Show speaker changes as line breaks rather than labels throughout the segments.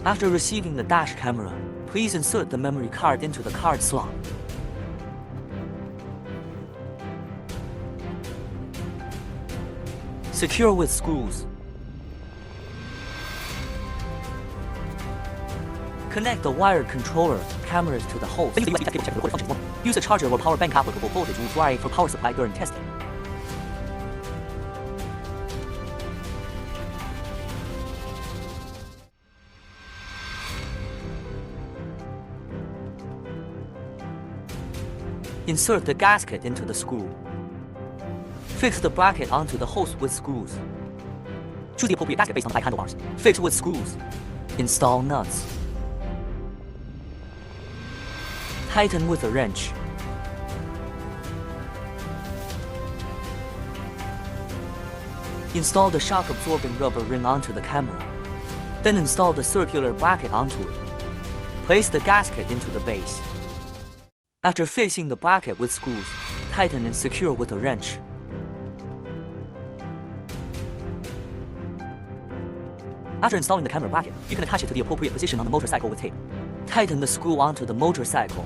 After receiving the dash camera, please insert the memory card into the card slot. Secure with screws. Connect the wired controller cameras to the host. Use a charger or power bank applicable voltage will vary for power supply during testing. Insert the gasket into the screw. Fix the bracket onto the host with screws. Choose the appropriate gasket based on the bike handlebars. Fix with screws. Install nuts. Tighten with a wrench. Install the shock-absorbing rubber ring onto the camera. Then install the circular bracket onto it. Place the gasket into the base. After fixing the bracket with screws, tighten and secure with a wrench. After installing the camera bracket, you can attach it to the appropriate position on the motorcycle with tape. Tighten the screw onto the motorcycle.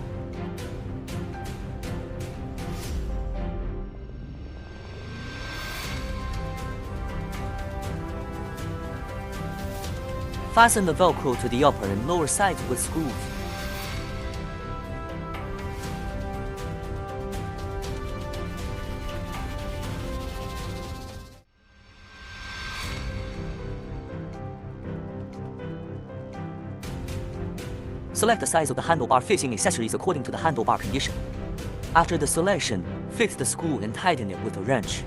Fasten the Velcro to the upper and lower sides with screws. Select the size of the handlebar fixing accessories according to the handlebar condition. After the selection, fix the screw and tighten it with a wrench.